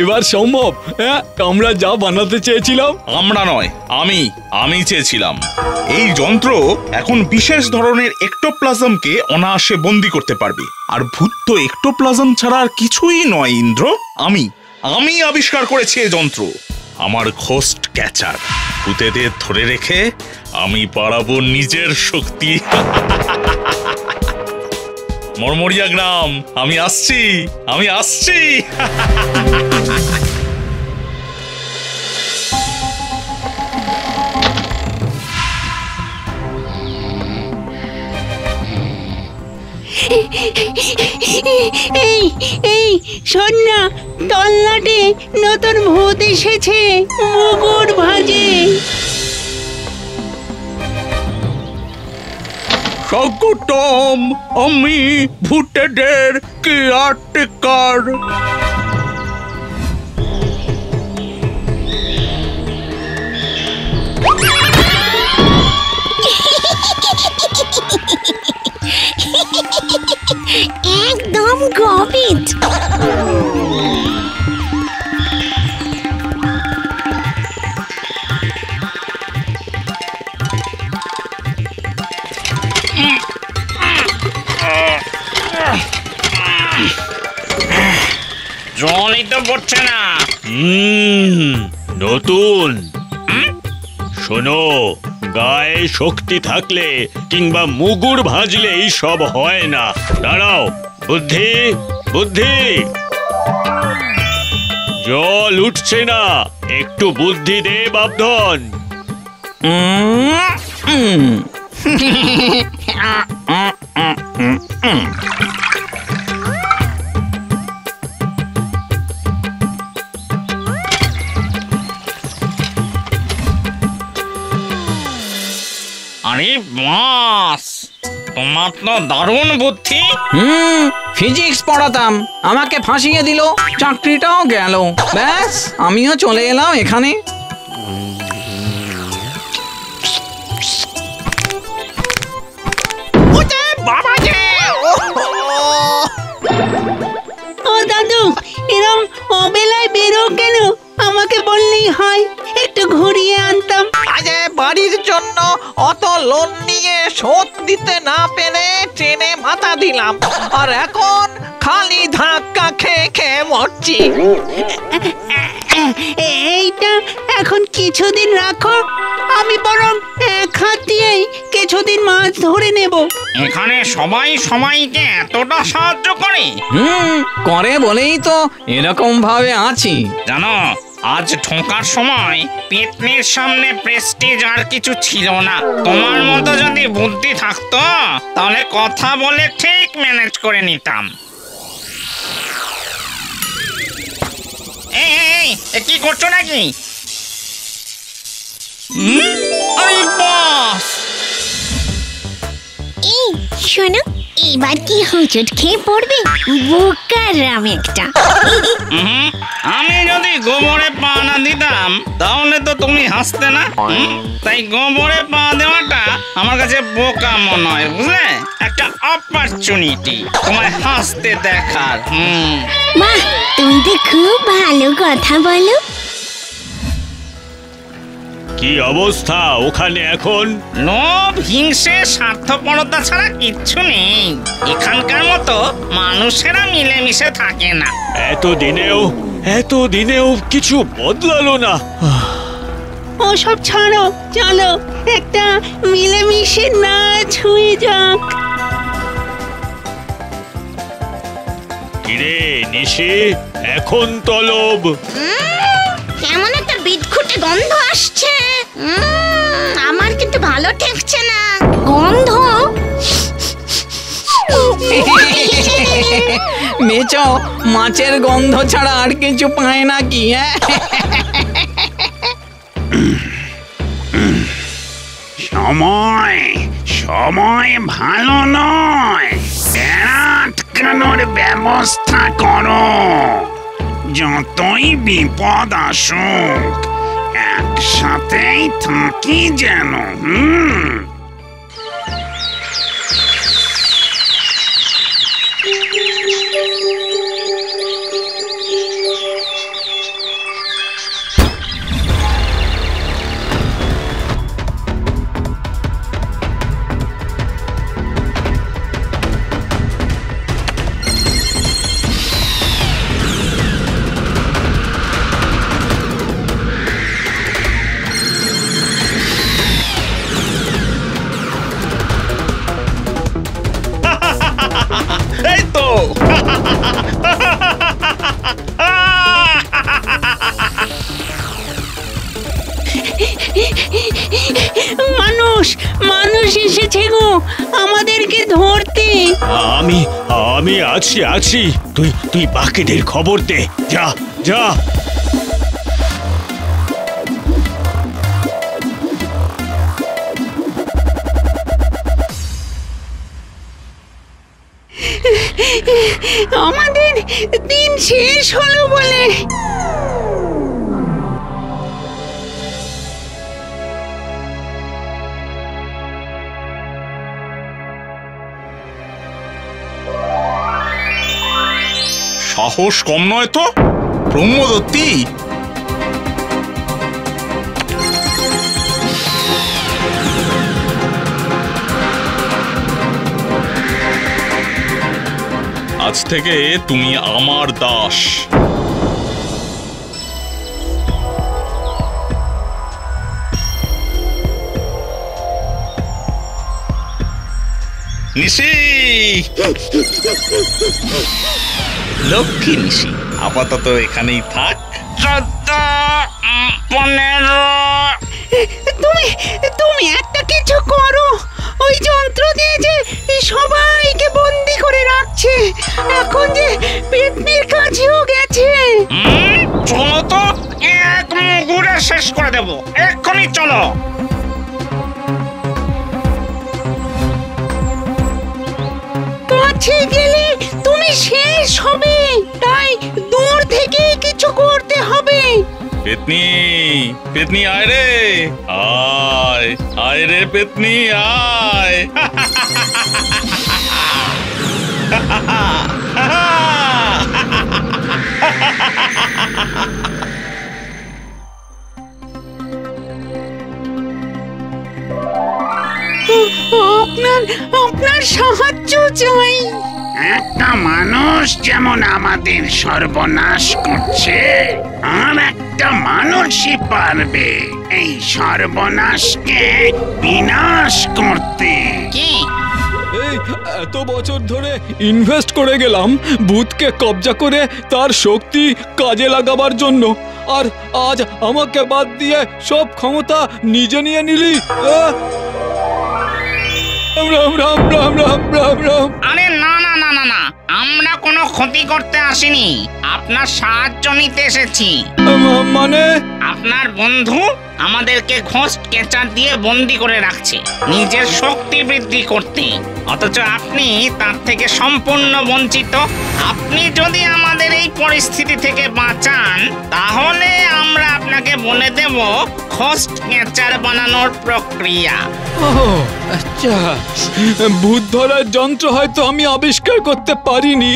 এবার সম্ভব? হ্যাঁ, আমরা যা বানাতে চেয়েছিলাম। আমরা নয়, আমি চেয়েছিলাম। এই যন্ত্র এখন বিশেষ ধরনের এক্টোপ্লাজমকে অনায়াসে বন্দী করতে পারবে। আর ভূত তো এক্টোপ্লাজম ছাড়া আর কিছুই নয় ইন্দ্র। আমি আবিষ্কার করেছি এই যন্ত্র। আমার ঘোস্ট ক্যাচার। ভূতেদের ধরে রেখে আমি বাড়াবো নিজের শক্তি। মরমরিয়া গ্রাম, আমি আসছি। এই শোন না, তল্লাটে নতুন ভূত এসেছে, মুগুর ভাজে। স্বাগতম, আমি ভূতেদের কেয়ারটেকার। একদম গবিট। জলই তো পড়ছে না। নতুন। শোনো, গায়ে শক্তি থাকলে কিংবা মুগুর ভাজলেই সব হয় না। দাঁড়াও, বুদ্ধি। জল উঠছে না, একটু বুদ্ধি দে বাপধন। আরে বাস, তোমার তো দারুণ বুদ্ধি। ফিজিক্স পড়াতাম, আমাকে ফাঁসিয়ে দিল, চাকরিটাও গেল। ব্যাস, আমিও চলে এলাম এখানে। ও দাদু, এরম অবেলায় বেরো কেন? আমাকে বললেই হয়, একটু ঘুরিয়ে আনতাম। আরে বাড়ির জন্য অত লোন নিয়ে শোধ দিতে না পেরে ট্রেনে মাথা দিলাম, আর এখন খালি ধাক্কা খেয়ে মরছি। এইটা এখন কিছুদিন রাখো, আমি বরং এক হাত দিয়েই কিছুদিন মাছ ধরে নেব। এখানে সবাই সবাইকে এতটা সাহায্য করে? করে বলেই তো এরকম ভাবে আছি। জানো, আজ ঢোকার সময় পেতনির সামনে প্রেস্টিজ আর কিছু ছিল না। তোমার মতো যদি বুদ্ধি থাকতো তাহলে কথা বলে ঠিক ম্যানেজ করে নিতাম। এই কি করছো নাকি? আরে বাস, এই শোনো, এবার কি হুজুট খেয়ে পড়বে? বোকারাম একটা। আমি যদি গোবরে পা না দিতাম তাহলে তো তুমি হাসতে না। তাই গোবরে পা দেওয়াটা আমার কাছে বোকা মনে হয়, বুঝলে? একটা অপরচুনিটি তোমায় হাসতে দেখার। বাহ, তুমি তো খুব ভালো কথা বলো। কি অবস্থা ওখানে এখন? লোভ, হিংসে, স্বার্থপরতা ছাড়া কিচ্ছু নেই। এখানকার মতো মানুষেরা মিলেমিশে থাকে না। এতদিনেও কিছু বদলালো না। ওসব ছাড়ো, চলো একটা মিলেমিশে নাচ হয়ে যাক। কিরে নিশি, এখন তলব। কেমন একটা বিদঘুটে গন্ধ আসছে, আমার কিন্তু ভালো ঠেকছে না গন্ধ। মেচো, মাছের গন্ধ ছাড়া আর কিছু পায় নাকি? সময় ভালো নয়, আটকানোর ব্যবস্থা করো। যতই বিপদ আসুক একসাথেই থাকি যেন। আমাদেরকে ধরতে। আমি আমি আছি। তুই বাকিদের খবর দে। যা যা। আমাদের দিন শেষ হলো বলে। সাহস কম নয় তো ব্রহ্মদত্তি। আজ থেকে তুমি আমার দাস। নিশি, লক্ষ্মী নিশি, আপাতত এখানেই থাক। 15 তুমি একটা কিছু করো। ওই যন্ত্র দিয়ে যে সবাইকে বন্দি করে রাখছে, এখন যে পেতনির কাছেও গেছে। চলো তো, এক মুগুরে শেষ করে দেব। এক্ষুনি চলো। কাছে গেলে তুমি শেষ হবে, তাই দূর থেকে কিছু করতে হবে। পেতনি, পেতনি আয় রে, আয় রে পেতনি আয়। আপনার সাহায্য চাই। একটা মানুষ যেমন আমাদের সর্বনাশ করছে, আর একটা মানুষই পারবে এই সর্বনাশকে বিনাশ করতে। কি এই এত বছর ধরে ইনভেস্ট করে গেলাম ভূতকে কবজা করে তার শক্তি কাজে লাগাবার জন্য, আর আজ আমাকে বাদ দিয়ে সব ক্ষমতা নিজে নিয়ে নিলি। রাম রাম রাম রাম রাম রাম। আরে না না না না না, আমরা কোনো ক্ষতি করতে আসিনি, আপনার সাহায্য নিতে এসেছি। মানে আপনার বন্ধু আমাদেরকে ঘোষ কেচার দিয়ে বন্দি করে রাখছে নিজের শক্তি বৃদ্ধি করতে, অথচ আপনি তার থেকে সম্পূর্ণ বঞ্চিত। আপনি যদি আমাদের এই পরিস্থিতি থেকে বাঁচান, তাহলে আমরা আপনাকে বলে দেব ঘোষ কেচার বানানোর প্রক্রিয়া। ও আচ্ছা, ভূত ধরার যন্ত্র হয়তো আমি আবিষ্কার করতে পারিনি,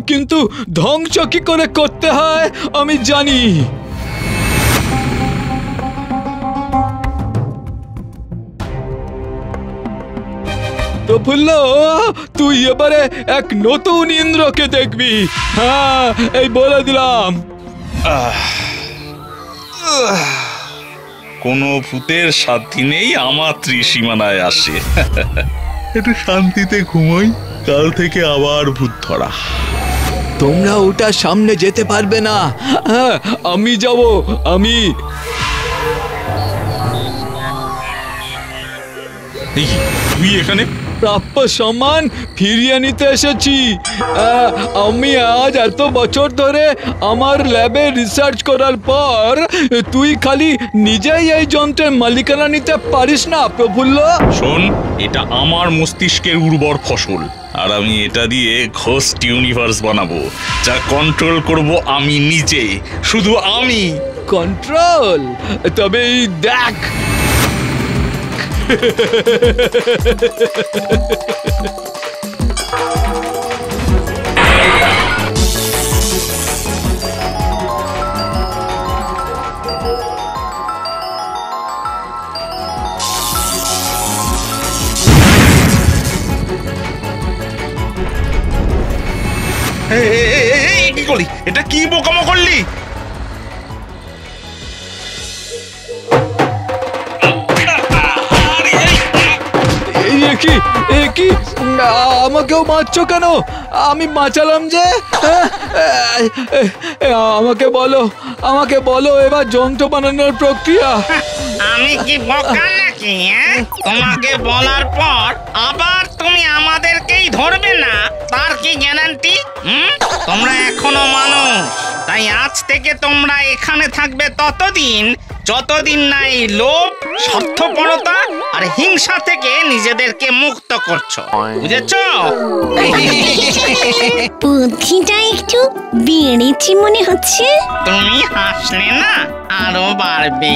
কিন্তু ধ্বংস কি করে করতে হয় আমি জানি। প্রফুল্ল, তুই এবারে এক নতুন ইন্দ্রকে দেখবি। হ্যাঁ, এই বলে দিলাম। কোনো ভূতের সাধ্যি নেই আমার ত্রিসীমানায় আসে। একটু শান্তিতে ঘুমোই, কাল থেকে আবার ভূত ধরা। তোমরা ওটা সামনে যেতে পারবে না। হ্যাঁ, আমি যাব। আমি তুই এখানে? প্রাপ্য সম্মান ফিরিয়ে নিতে এসেছি। আমি আজ এত বছর ধরে আমার ল্যাবে রিসার্চ করার পর তুই খালি নিজেই এই যন্ত্রের মালিকানা নিতে পারিস না প্রফুল্ল। শোন, এটা আমার মস্তিষ্কের উর্বর ফসল, আর আমি এটা দিয়ে ঘোস্ট ইউনিভার্স বানাবো, যা কন্ট্রোল করব আমি নিজে, শুধু আমি। কন্ট্রোল? তবে এই দেখ। কি করলি? এটা কি বোকামো করলি? কি আমাকেও মারছো কেন? আমি বাঁচালাম যে। আমাকে বলো এবার যন্ত্র বানানোর প্রক্রিয়া। আমি কি বোকা নাকি? তোমাকে বলার পর আবার তুমি আমাদেরকেই ধরবে না, তার কি গ্যারান্টি? তোমরা এখনো মানুষ, তাই আজ থেকে তোমরা এখানে থাকবে ততদিন যতদিন না এই লোভ, স্বার্থপরতা আর হিংসা থেকে নিজেদেরকে মুক্ত করছো। বুঝেছো? বুদ্ধিটা একটু বেড়েছে মনে হচ্ছে। তুমি হাসলে না আরো বাড়বে।